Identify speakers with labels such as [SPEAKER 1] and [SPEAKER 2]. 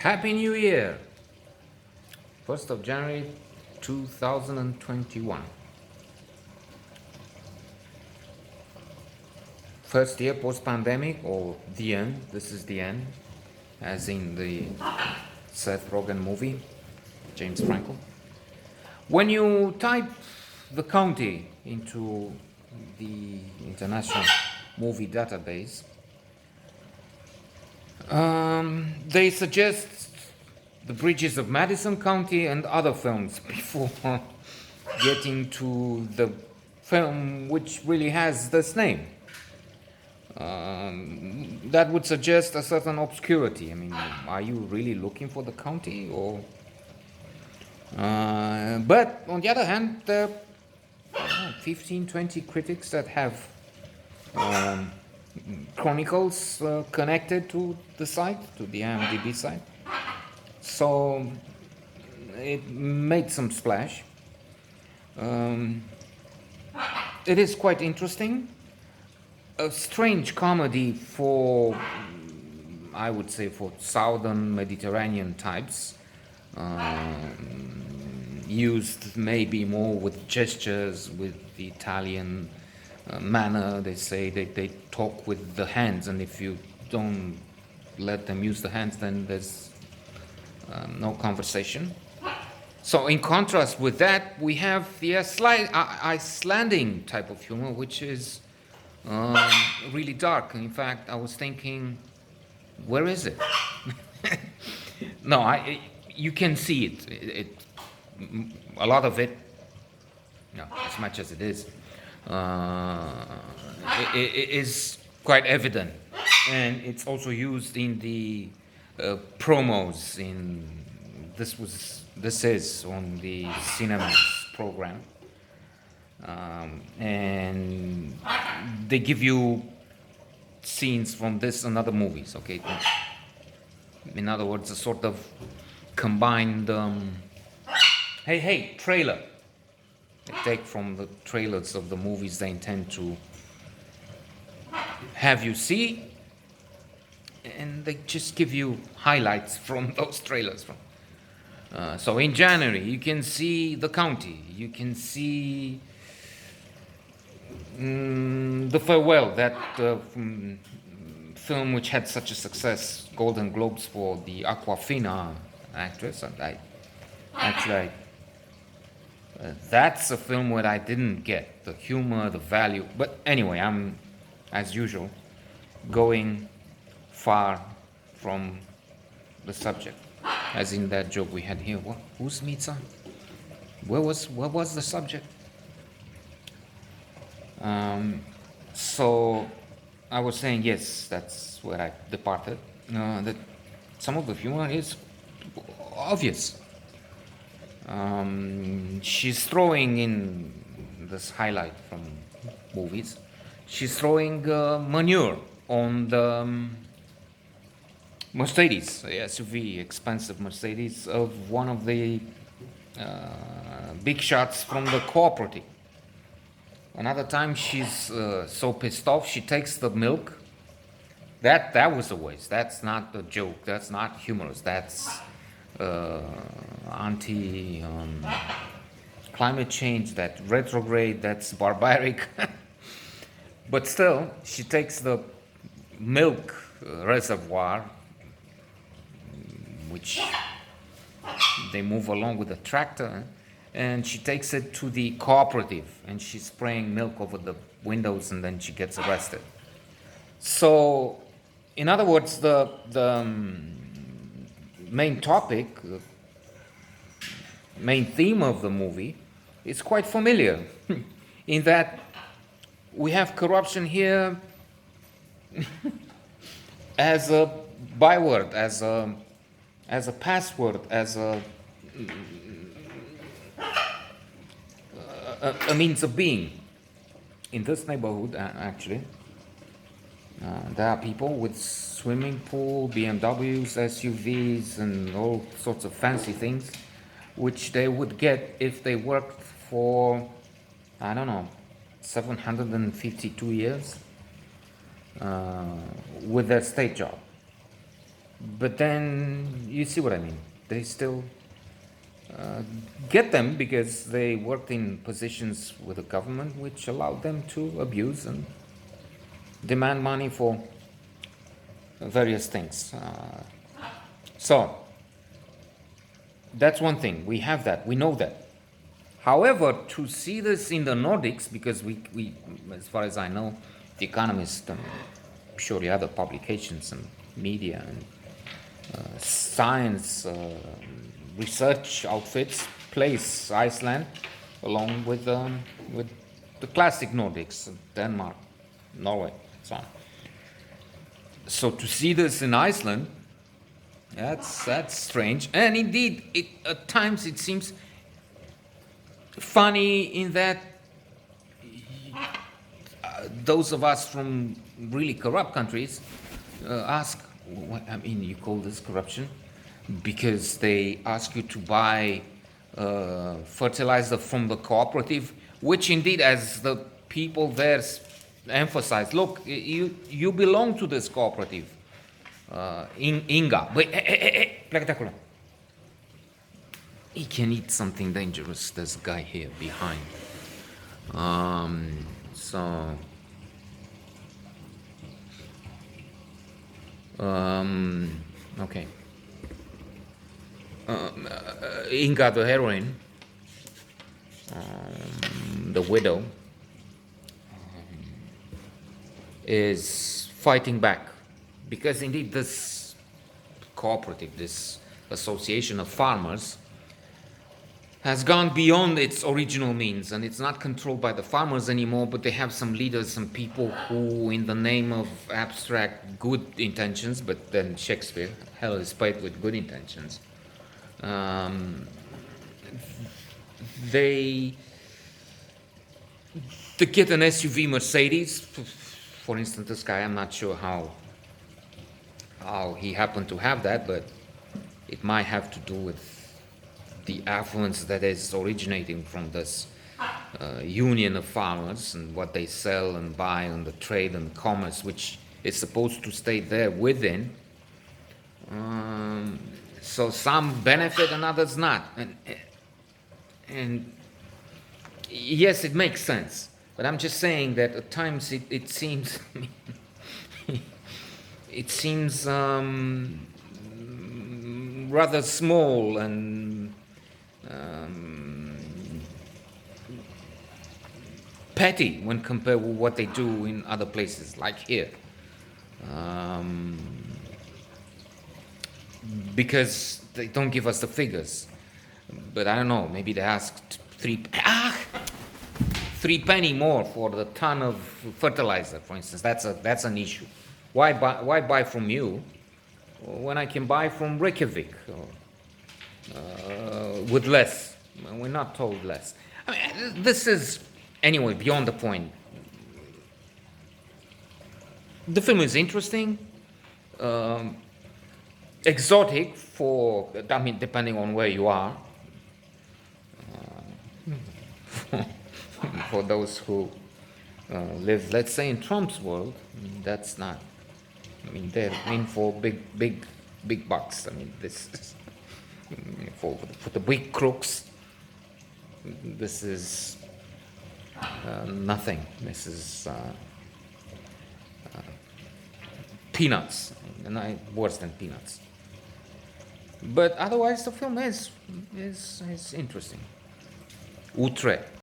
[SPEAKER 1] Happy New Year! 1st of January 2021. First year post pandemic, or the end. This is the end, as in the Seth Rogen movie, James Franco. When you type the county into the International Movie Database, they suggest the Bridges of Madison County and other films before getting to the film which really has this name. That would suggest a certain obscurity. I mean, are you really looking for the county, or? But on the other hand, there are 15, 20 critics that have chronicles connected to the site, to the IMDb site. So it made some splash. It is quite interesting. A strange comedy for, I would say, for southern Mediterranean types. Used maybe more with gestures, with the Italian manner. They say they talk with the hands, and if you don't let them use the hands, then there's no conversation. So in contrast with that, we have the Icelandic type of humor, which is really dark. In fact, I was thinking, where is it? No, you can see it. A lot of it, no, as much as it is, it is quite evident, and it's also used in the promos. This is on the Cinemax program, and they give you scenes from this and other movies. Okay, in other words, a sort of combined hey trailer. They take from the trailers of the movies they intend to have you see, and they just give you highlights from those trailers. So in January, you can see the county, you can see The Farewell, that film which had such a success, Golden Globes for the Awkwafina actress. And that's a film where I didn't get the humor, the value. But anyway, I'm, as usual, going far from the subject. As in that joke we had here. What? Who's Mitsa? Where was the subject? So I was saying, yes, that's where I departed. That some of the humor is obvious. She's throwing in this highlight from movies. She's throwing manure on the Mercedes, the SUV, expensive Mercedes of one of the big shots from the cooperative. Another time she's so pissed off, she takes the milk. That was a waste. That's not a joke. That's not humorous. That's anti climate change. That retrograde. That's barbaric. But still, she takes the milk reservoir, which they move along with the tractor, and she takes it to the cooperative, and she's spraying milk over the windows, and then she gets arrested. So, in other words, the main topic, the main theme of the movie is quite familiar, in that we have corruption here as a byword, as a password, as a means of being. In this neighborhood, actually, there are people with swimming pool, BMWs, SUVs, and all sorts of fancy things, which they would get if they worked for, I don't know, 752 years with their state job. But then you see what I mean. They still get them because they worked in positions with the government which allowed them to abuse and demand money for various things. So that's one thing. We have that. We know that. However, to see this in the Nordics, because we as far as I know, The Economist and surely other publications and media and science research outfits place Iceland along with the classic Nordics, Denmark, Norway, so on. So to see this in Iceland, that's strange, and indeed, at times it seems funny in that those of us from really corrupt countries ask, I mean, you call this corruption? Because they ask you to buy fertilizer from the cooperative, which indeed, as the people there emphasize, look, you belong to this cooperative, Inga. Wait, pleca de acolo. He can eat something dangerous, this guy here behind. So okay. Inga the heroine, the widow, is fighting back because indeed this cooperative, this association of farmers, has gone beyond its original means, and it's not controlled by the farmers anymore, but they have some leaders, some people who, in the name of abstract good intentions, but then Shakespeare, hell is paid with good intentions, they get an SUV Mercedes. For instance, this guy, I'm not sure how he happened to have that, but it might have to do with the affluence that is originating from this union of farmers and what they sell and buy and the trade and commerce, which is supposed to stay there within. So some benefit and others not. And yes, it makes sense. But I'm just saying that at times it seems it seems rather small and petty when compared with what they do in other places, like here. Because they don't give us the figures. But I don't know, maybe they asked 3 penny more for the ton of fertilizer, for instance. That's an issue. Why buy from you when I can buy from Reykjavik with less? We're not told less. I mean, this is anyway beyond the point. The film is interesting, exotic for, I mean, depending on where you are. For those who live, let's say, in Trump's world, that's not. I mean, they're in for big bucks. I mean, this is for the big crooks. This is nothing. This is peanuts, and worse than peanuts. But otherwise, the film is interesting. Outre.